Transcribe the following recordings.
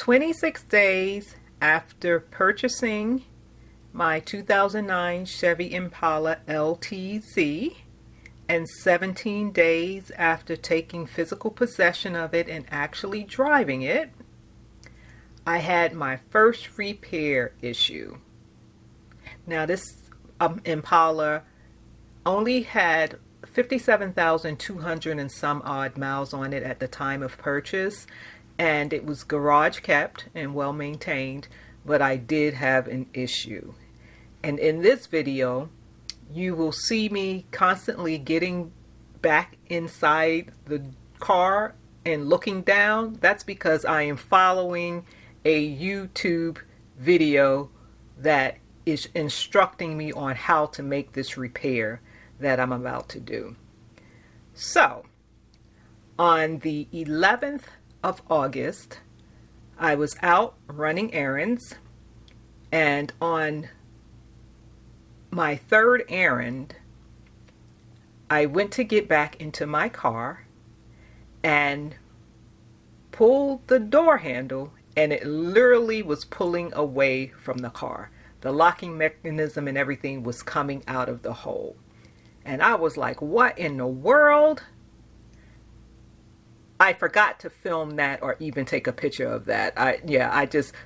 26 days after purchasing my 2009 Chevy Impala LTZ and 17 days after taking physical possession of it and actually driving it, I had my first repair issue. Now this Impala only had 57,200 and some odd miles on it at the time of purchase, and it was garage kept and well maintained, but I did have an issue. And in this video, you will see me constantly getting back inside the car and looking down. That's because I am following a YouTube video that is instructing me on how to make this repair that I'm about to do. So, on the 11th of August, I was out running errands, and on my third errand, I went to get back into my car and pulled the door handle, and it literally was pulling away from the car. The locking mechanism and everything was coming out of the hole. And I was like, what in the world? I forgot to film that or even take a picture of that.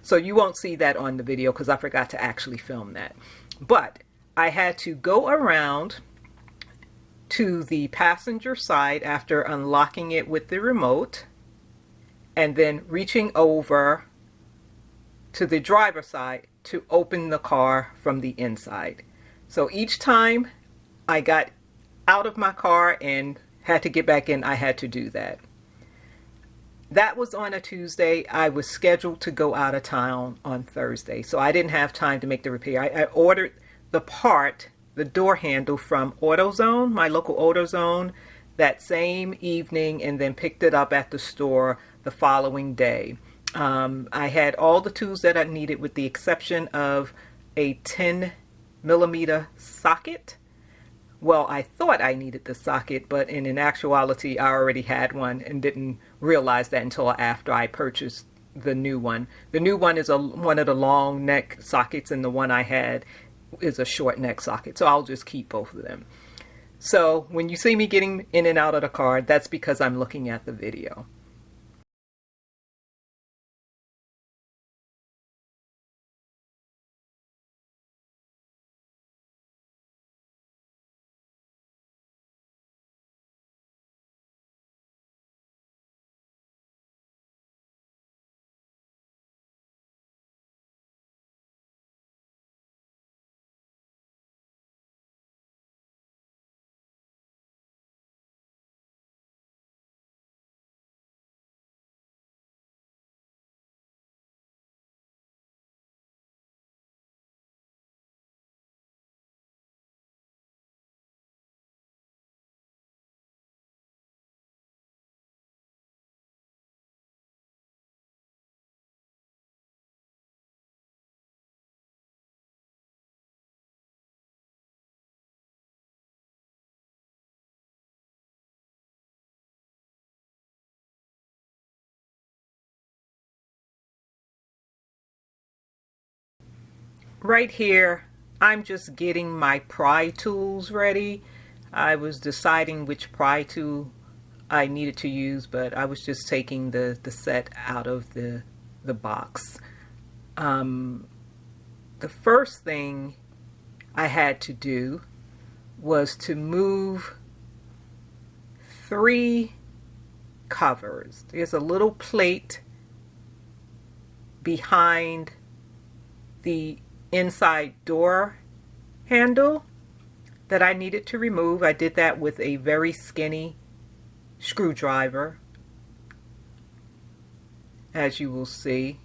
So you won't see that on the video because I forgot to actually film that. But I had to go around to the passenger side after unlocking it with the remote and then reaching over to the driver's side to open the car from the inside. So each time I got out of my car and had to get back in, I had to do that. That was on a Tuesday. I was scheduled to go out of town on Thursday, so I didn't have time to make the repair. I ordered the part, the door handle, from AutoZone, my local AutoZone, that same evening, and then picked it up at the store the following day. I had all the tools that I needed with the exception of a 10 millimeter socket. Well, I thought I needed the socket, but in actuality, I already had one and didn't realize that until after I purchased the new one. The new one is one of the long neck sockets, and the one I had is a short neck socket. So I'll just keep both of them. So when you see me getting in and out of the car, that's because I'm looking at the video. Right here, I'm just getting my pry tools ready. I was deciding which pry tool I needed to use, but I was just taking the set out of the box. The first thing I had to do was to move 3 covers. There's a little plate behind the inside door handle that I needed to remove. I did that with a very skinny screwdriver, as you will see.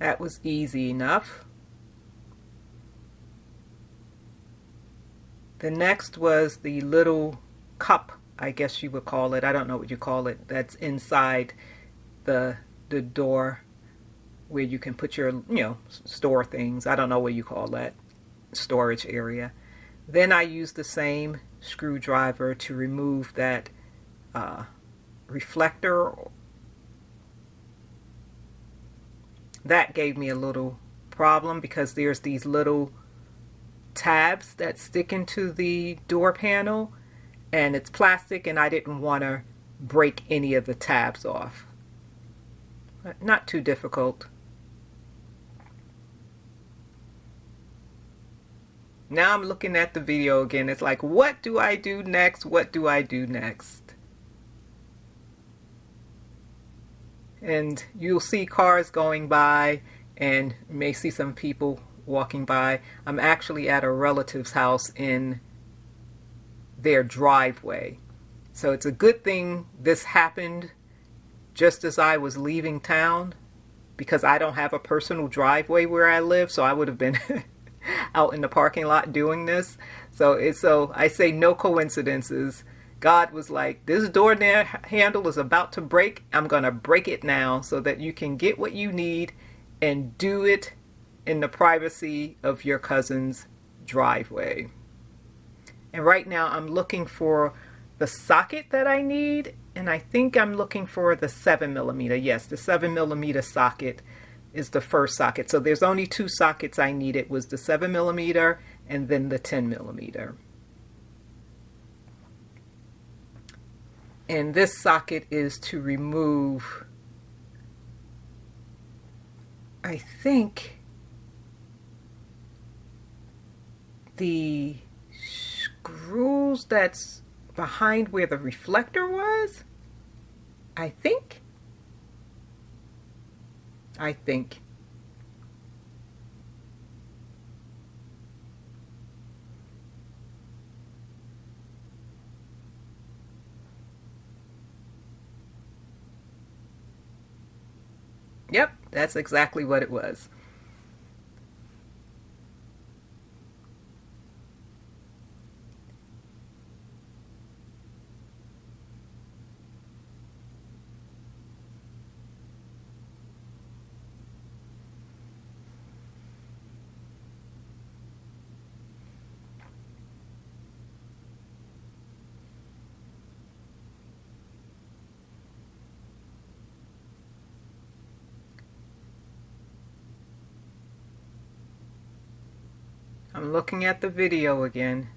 That was easy enough. The next was the little cup, I guess you would call it. I don't know what you call it. That's inside the door where you can put your, store things. I don't know what you call that storage area. Then I used the same screwdriver to remove that reflector. That gave me a little problem because there's these little tabs that stick into the door panel, and it's plastic, and I didn't want to break any of the tabs off. But not too difficult. Now I'm looking at the video again. It's like, what do I do next? What do I do next? And you'll see cars going by, and you may see some people walking by. I'm actually at a relative's house in their driveway. So it's a good thing this happened just as I was leaving town, because I don't have a personal driveway where I live, so I would have been out in the parking lot doing this. So I say no coincidences. God was like, this door handle is about to break. I'm going to break it now so that you can get what you need and do it in the privacy of your cousin's driveway. And right now I'm looking for the socket that I need, and I think I'm looking for the 7mm. Yes, the 7mm socket is the first socket. So there's only two sockets I needed, was the 7mm and then the 10mm. And this socket is to remove, I think, the screws that's behind where the reflector was. I think. Yep, that's exactly what it was. I'm looking at the video again.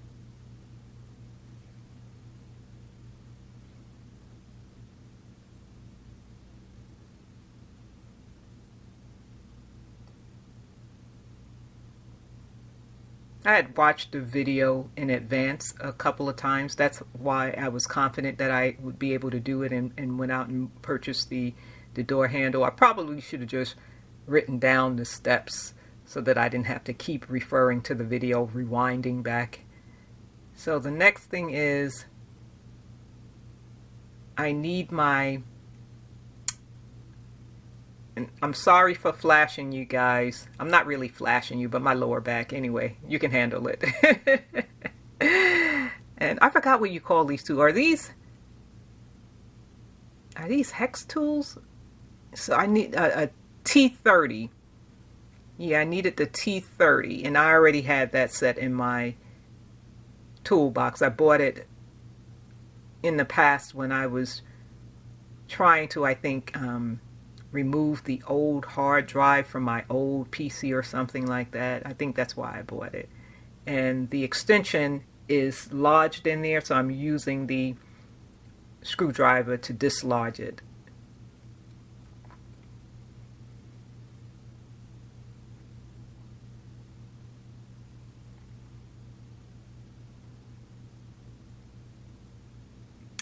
I had watched the video in advance a couple of times. That's why I was confident that I would be able to do it, and went out and purchased the door handle. I probably should have just written down the steps so that I didn't have to keep referring to the video, rewinding back. So the next thing is, I need my, and I'm sorry for flashing you guys. I'm not really flashing you, but my lower back. Anyway, you can handle it. And I forgot what you call these two. Are these hex tools? So I need a T30. Yeah, I needed the T30, and I already had that set in my toolbox. I bought it in the past when I was trying to, I think, remove the old hard drive from my old PC or something like that. I think that's why I bought it. And the extension is lodged in there, so I'm using the screwdriver to dislodge it.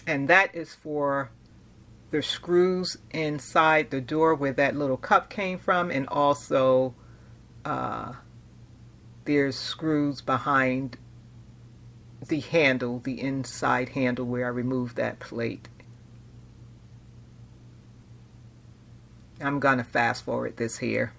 And that is for the screws inside the door where that little cup came from, and also there's screws behind the handle, the inside handle where I removed that plate. I'm gonna fast forward this here.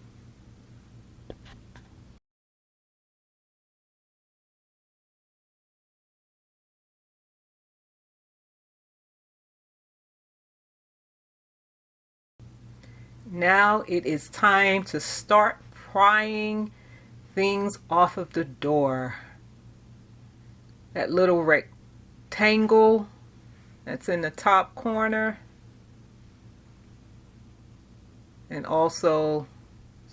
Now it is time to start prying things off of the door. That little tangle that's in the top corner, and also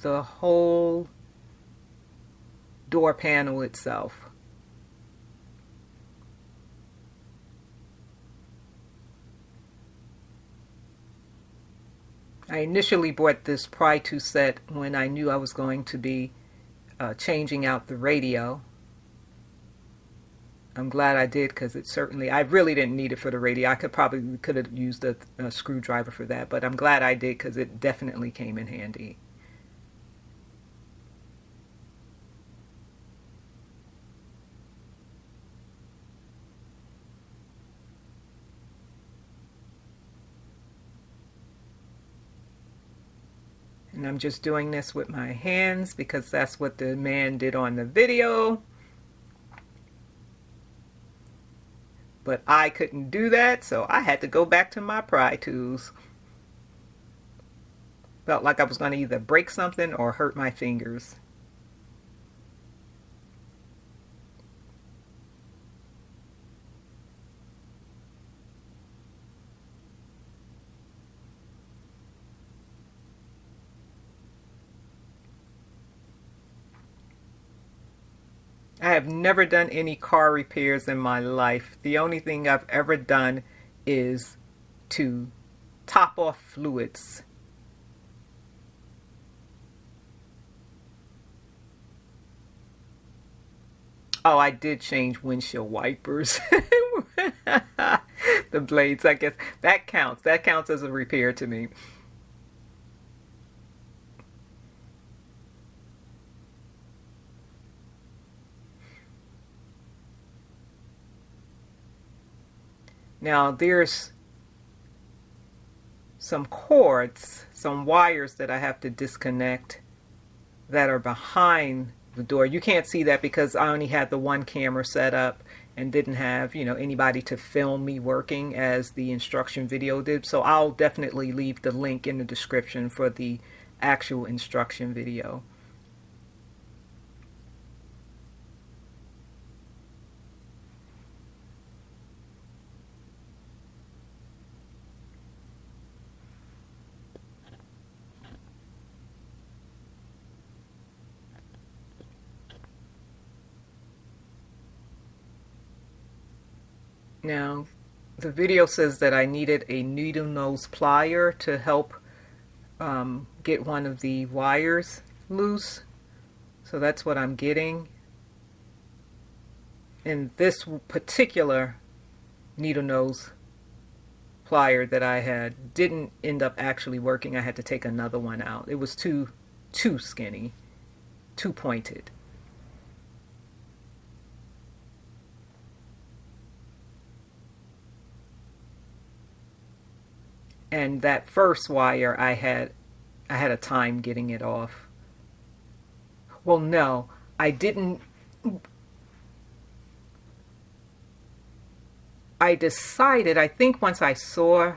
the whole door panel itself. I initially bought this Pry2 set when I knew I was going to be changing out the radio. I'm glad I did, because it certainly, I really didn't need it for the radio. I could have used a screwdriver for that, but I'm glad I did, because it definitely came in handy. And I'm just doing this with my hands because that's what the man did on the video. But I couldn't do that, so I had to go back to my pry tools. Felt like I was going to either break something or hurt my fingers. I have never done any car repairs in my life. The only thing I've ever done is to top off fluids. Oh, I did change windshield wipers. The blades, I guess. That counts. That counts as a repair to me. Now there's some cords, some wires that I have to disconnect that are behind the door. You can't see that because I only had the one camera set up and didn't have, anybody to film me working as the instruction video did. So I'll definitely leave the link in the description for the actual instruction video. Now, the video says that I needed a needle nose plier to help get one of the wires loose. So that's what I'm getting. And this particular needle nose plier that I had didn't end up actually working. I had to take another one out. It was too skinny, too pointed. And that first wire I had a time getting it off. Well, no, I didn't. I decided, I think once I saw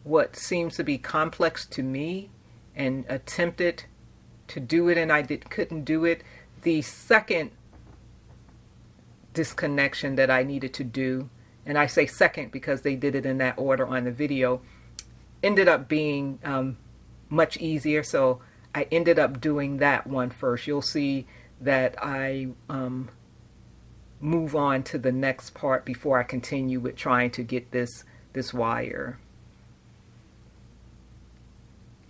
what seems to be complex to me and attempted to do it and couldn't do it, the second disconnection that I needed to do, and I say second because they did it in that order on the video, ended up being much easier. So I ended up doing that one first. You'll see that I move on to the next part before I continue with trying to get this wire.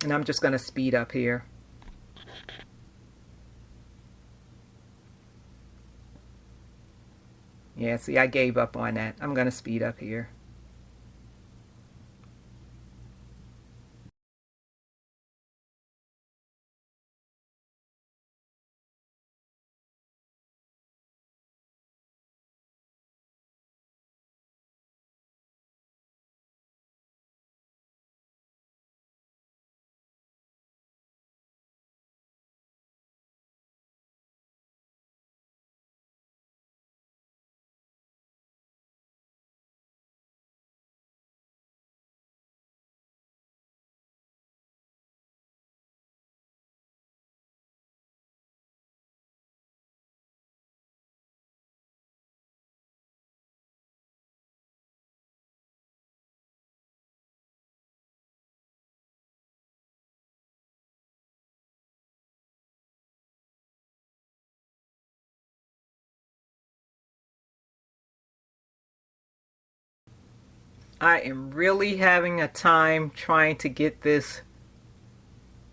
And I'm just going to speed up here. Yeah, see, I gave up on that. I'm going to speed up here. I am really having a time trying to get this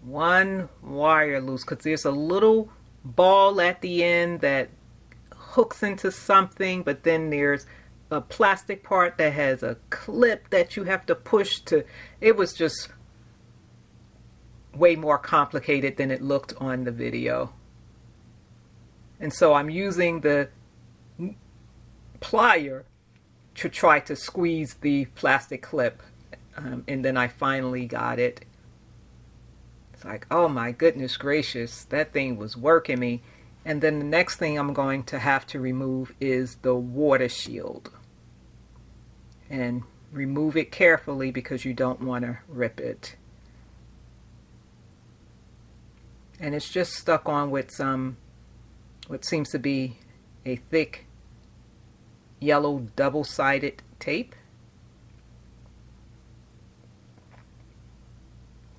one wire loose because there's a little ball at the end that hooks into something, but then there's a plastic part that has a clip that you have to push to. It was just way more complicated than it looked on the video. And so I'm using the plier to try to squeeze the plastic clip. And then I finally got it. It's like, oh my goodness gracious, that thing was working me. And then the next thing I'm going to have to remove is the water shield. And remove it carefully because you don't want to rip it. And it's just stuck on with some, what seems to be a thick yellow double-sided tape.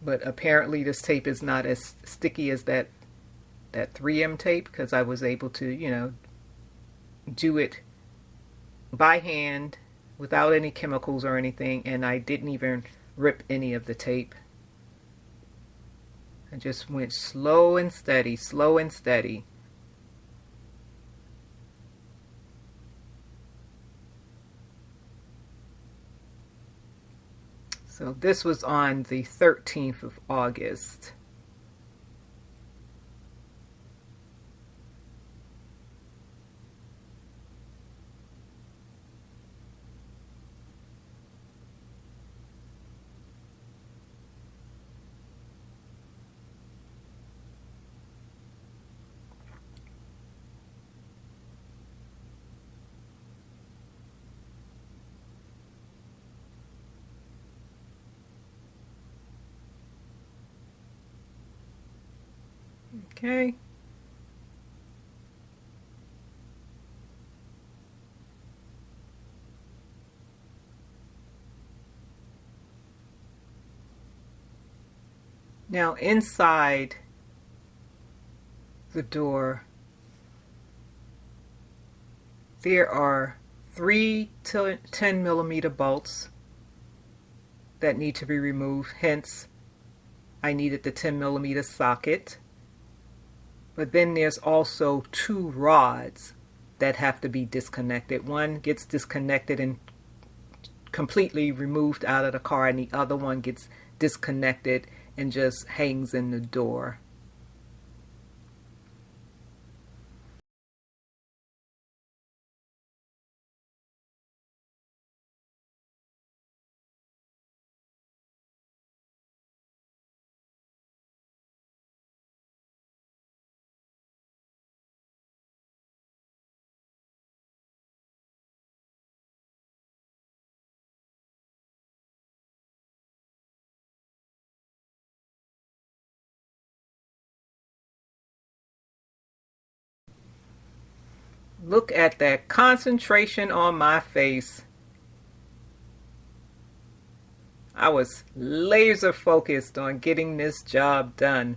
But apparently this tape is not as sticky as that 3M tape, because I was able to, you know, do it by hand without any chemicals or anything, and I didn't even rip any of the tape. I just went slow and steady, slow and steady. So this was on the 13th of August. Okay. Now inside the door, there are 3 10mm bolts that need to be removed. Hence, I needed the 10mm socket. But then there's also 2 rods that have to be disconnected. One gets disconnected and completely removed out of the car, and the other one gets disconnected and just hangs in the door. Look at that concentration on my face. I was laser focused on getting this job done.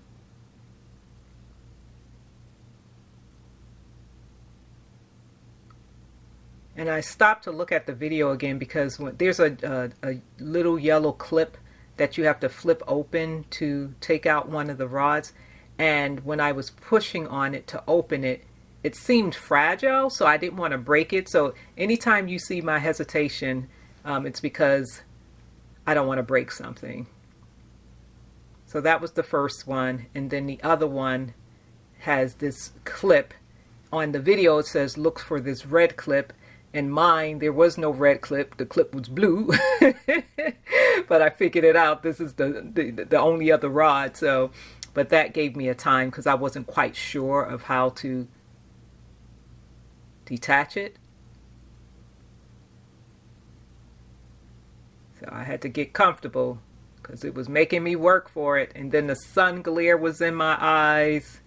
And I stopped to look at the video again because there's a little yellow clip that you have to flip open to take out one of the rods. And when I was pushing on it to open it, it seemed fragile, so I didn't want to break it. So anytime you see my hesitation, it's because I don't want to break something. So that was the first one. And then the other one has this clip. On the video it says look for this red clip. In mine, there was no red clip. The clip was blue. But I figured it out. This is the only other rod. So, but that gave me a time because I wasn't quite sure of how to detach it. So I had to get comfortable because it was making me work for it. And then the sun glare was in my eyes.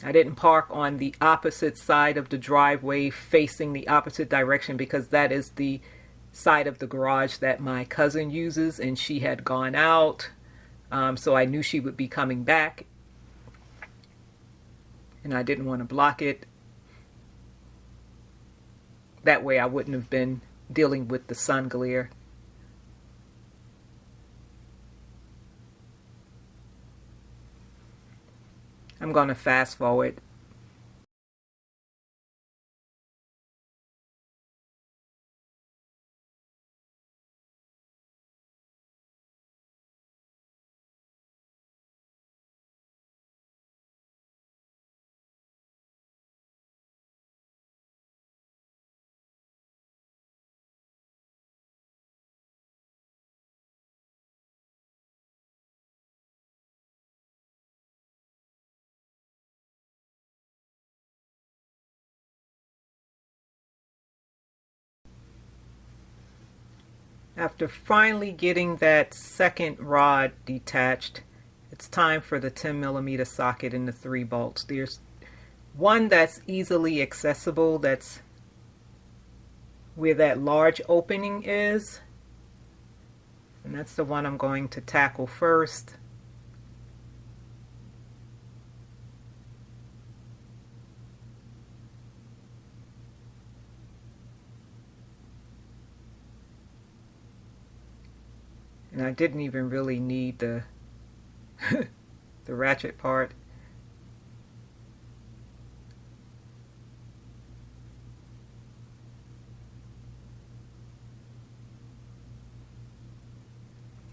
I didn't park on the opposite side of the driveway facing the opposite direction because that is the side of the garage that my cousin uses, and she had gone out. So I knew she would be coming back. And I didn't want to block it. That way I wouldn't have been dealing with the sun glare. I'm going to fast forward. After finally getting that second rod detached, it's time for the 10mm socket and the 3 bolts. There's one that's easily accessible, that's where that large opening is, and that's the one I'm going to tackle first. And I didn't even really need the the ratchet part.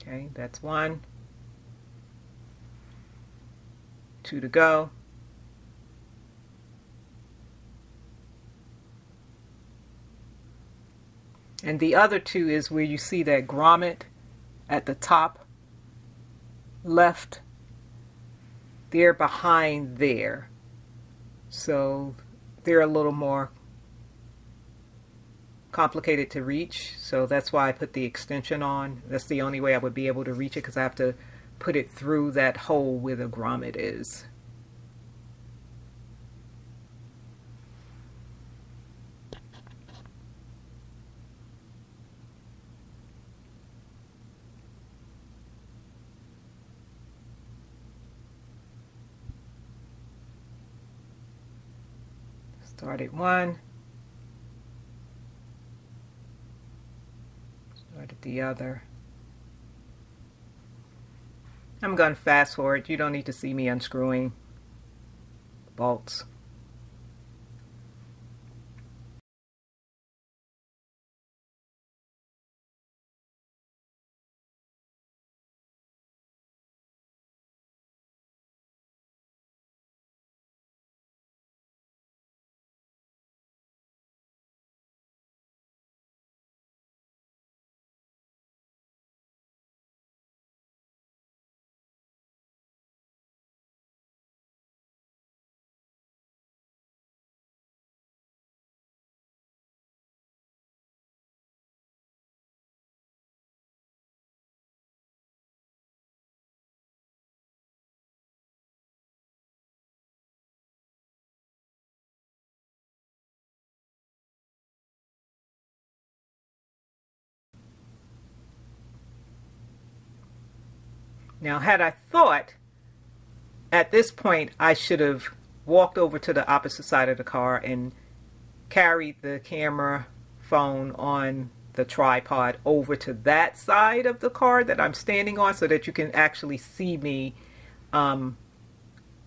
Okay, that's 1. 2 to go. And the other 2 is where you see that grommet at the top left. They're behind there. So they're a little more complicated to reach. So that's why I put the extension on. That's the only way I would be able to reach it, because I have to put it through that hole where the grommet is. Started 1, started the other. I'm going to fast forward. You don't need to see me unscrewing bolts. Now, had I thought at this point I should have walked over to the opposite side of the car and carried the camera phone on the tripod over to that side of the car that I'm standing on, so that you can actually see me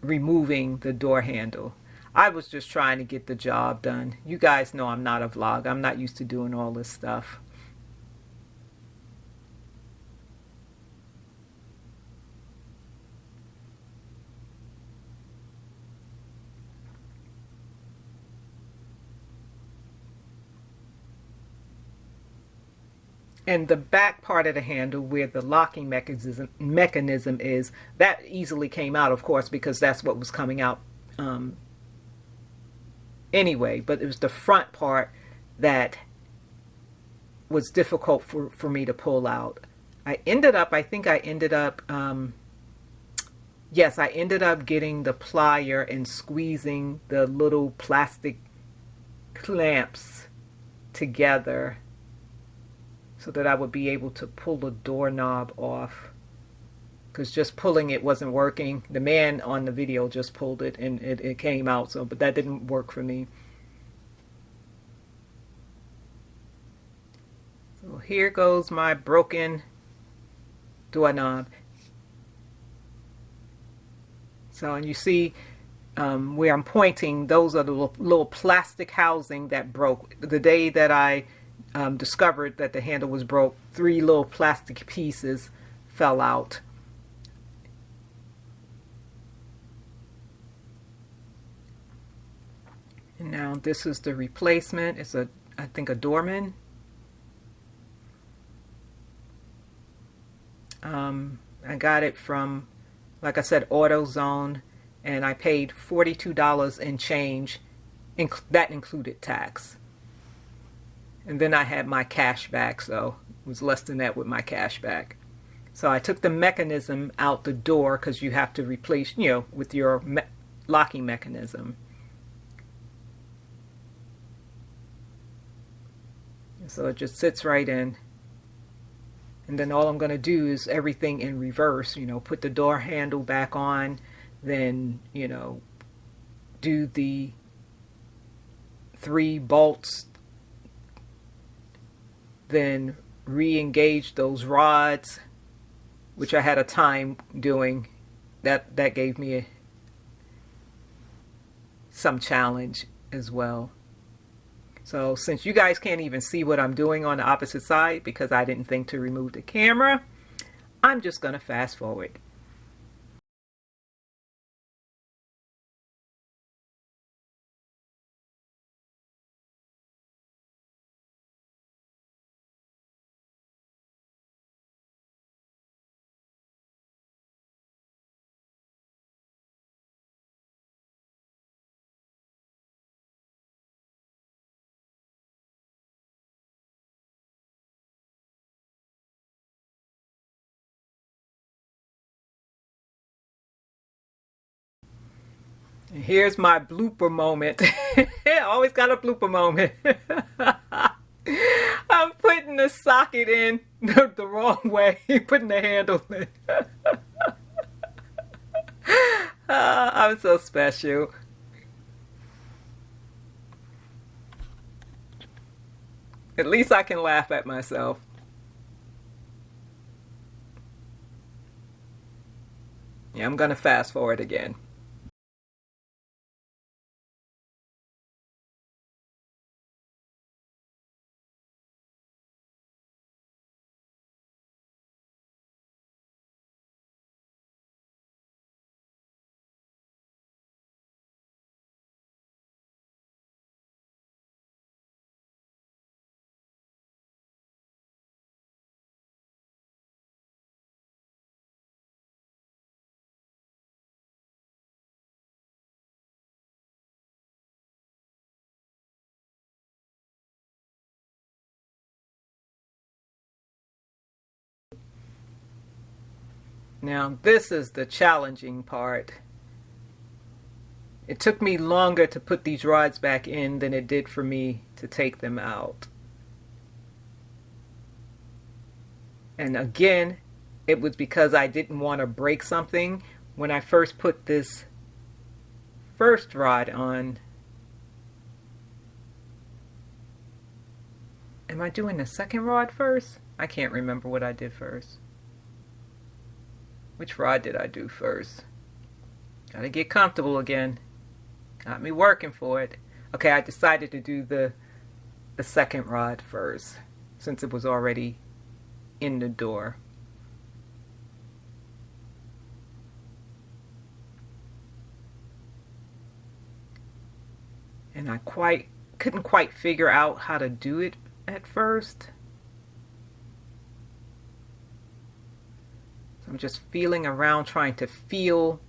removing the door handle. I was just trying to get the job done. You guys know I'm not a vlog. I'm not used to doing all this stuff. And the back part of the handle where the locking mechanism is, that easily came out, of course, because that's what was coming out anyway. But it was the front part that was difficult for me to pull out. I ended up yes, I ended up getting the plier and squeezing the little plastic clamps together so that I would be able to pull the doorknob off, because just pulling it wasn't working. The man on the video just pulled it and it came out, but that didn't work for me. So here goes my broken doorknob. So, and you see where I'm pointing, those are the little plastic housing that broke. The day that I discovered that the handle was broke, 3 little plastic pieces fell out. And now this is the replacement. It's I think a doorman. I got it from, like I said, AutoZone, and I paid $42 in change. That included tax. And then I had my Cashback, so it was less than that with my Cashback. So I took the mechanism out the door because you have to replace, with your locking mechanism. So it just sits right in. And then all I'm going to do is everything in reverse, put the door handle back on, then, do the 3 bolts, then re-engage those rods, which I had a time doing. That gave me some challenge as well. So since you guys can't even see what I'm doing on the opposite side because I didn't think to remove the camera, I'm just going to fast forward. And here's my blooper moment. Always got a blooper moment. I'm putting the socket in the wrong way, putting the handle in. I'm so special. At least I can laugh at myself. Yeah, I'm going to fast forward again. Now, this is the challenging part. It took me longer to put these rods back in than it did for me to take them out. And again, it was because I didn't want to break something. When I first put this first rod on, am I doing the second rod first? I can't remember what I did first. Which rod did I do first? Gotta get comfortable again. Got me working for it. Okay, I decided to do the second rod first since it was already in the door. And I couldn't quite figure out how to do it at first. So I'm just feeling around trying to feel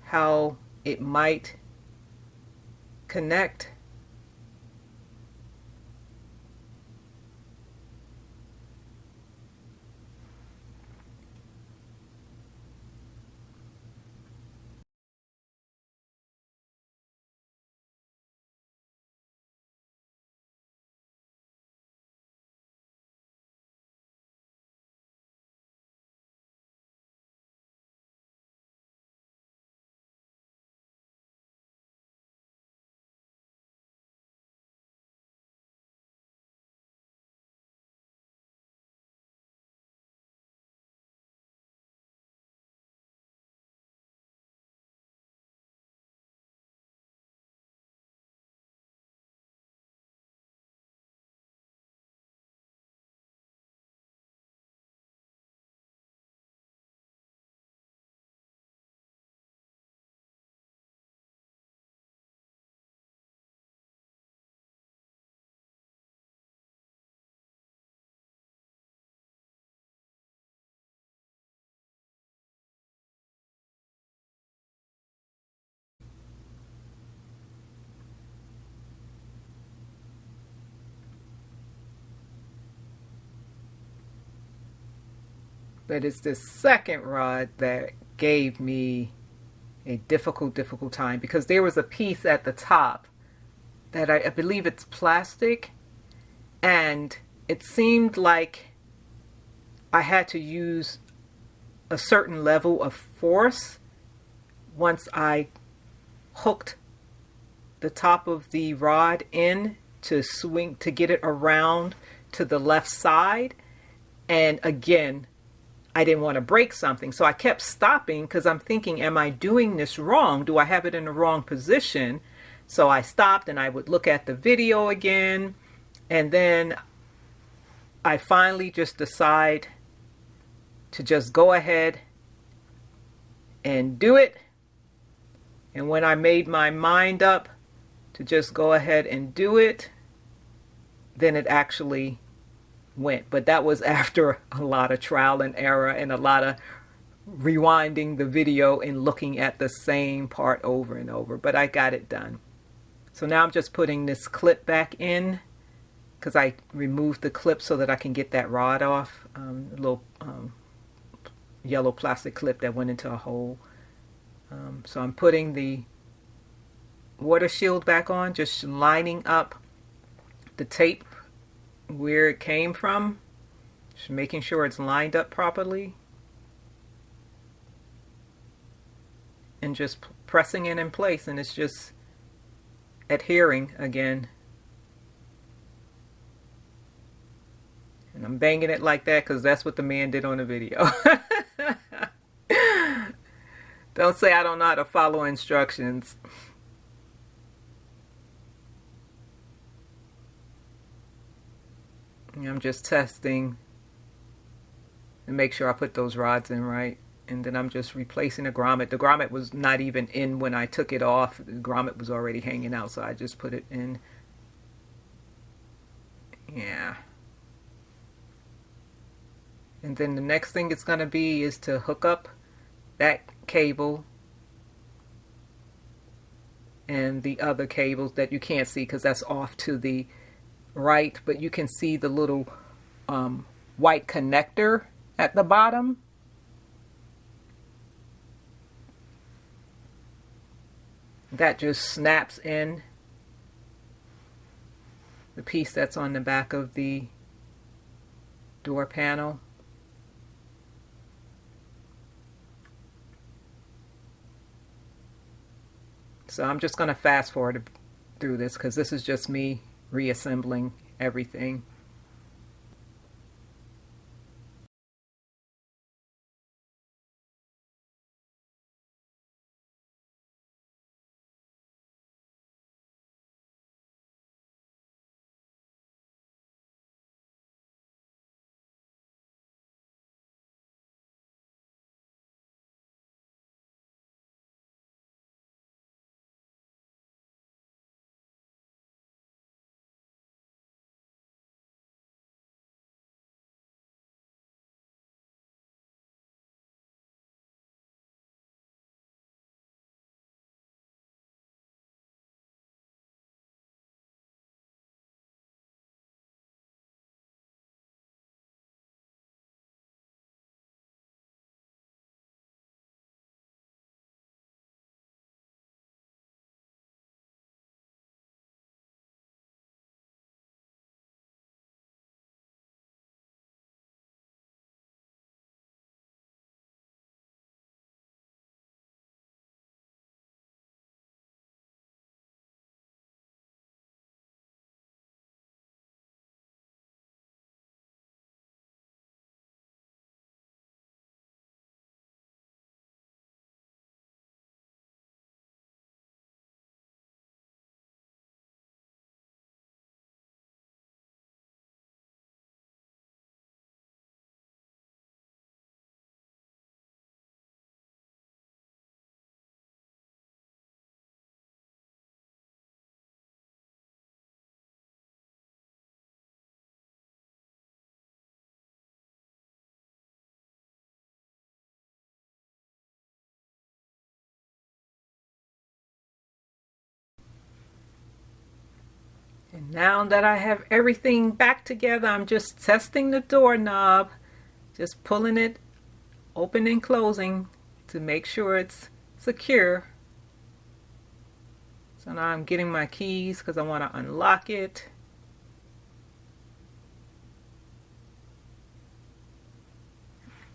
how it might connect. But it's this second rod that gave me a difficult time, because there was a piece at the top that I believe it's plastic, and it seemed like I had to use a certain level of force once I hooked the top of the rod in to swing to get it around to the left side. And again, I didn't want to break something, so I kept stopping because I'm thinking, am I doing this wrong? Do I have it in the wrong position? So I stopped and I would look at the video again, and then I finally just decide to just go ahead and do it. And when I made my mind up to just go ahead and do it, then it actually went. But that was after a lot of trial and error and a lot of rewinding the video and looking at the same part over and over. But I got it done. So now I'm just putting this clip back in, because I removed the clip so that I can get that rod off. A little yellow plastic clip that went into a hole. So I'm putting the water shield back on, just lining up the tape where it came from, just making sure it's lined up properly, and just pressing it in place, and it's just adhering again. And I'm banging it like that because that's what the man did on the video. Don't say I don't know how to follow instructions. I'm just testing to make sure I put those rods in right. And then I'm just replacing the grommet. The grommet was not even in when I took it off. The grommet was already hanging out, so I just put it in. Yeah. And then the next thing it's going to be is to hook up that cable and the other cables that you can't see because that's off to the right, but you can see the little white connector at the bottom. That just snaps in the piece that's on the back of the door panel. So I'm just going to fast forward through this because this is just me reassembling everything. And now that I have everything back together, I'm just testing the doorknob, just pulling it opening and closing to make sure it's secure. So now I'm getting my keys because I want to unlock it.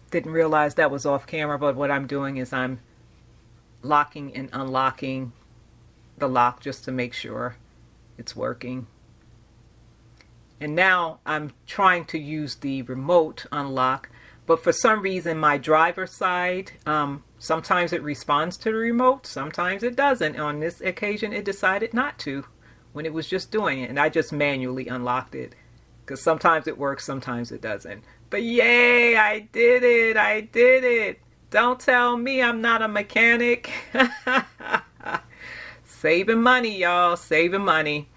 Didn't realize that was off camera, but what I'm doing is I'm locking and unlocking the lock just to make sure it's working. And now I'm trying to use the remote unlock, but for some reason my driver's side, sometimes it responds to the remote, sometimes it doesn't. On this occasion it decided not to when it was just doing it, and I just manually unlocked it because sometimes it works, sometimes it doesn't. But yay, I did it, I did it. Don't tell me I'm not a mechanic. Saving money, y'all, saving money.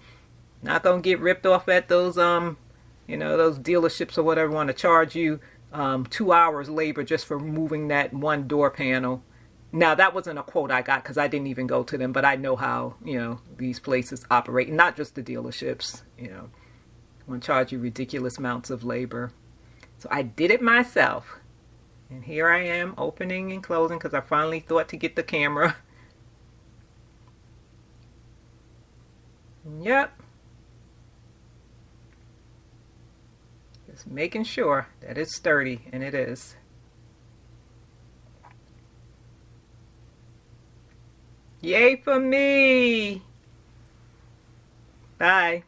Not gonna get ripped off at those those dealerships or whatever want to charge you 2 hours labor just for moving that one door panel. Now that wasn't a quote I got because I didn't even go to them, but I know how these places operate, not just the dealerships. Want to charge you ridiculous amounts of labor. So I did it myself, and here I am opening and closing because I finally thought to get the camera. Yep. Just making sure that it's sturdy, and it is. Yay for me! Bye.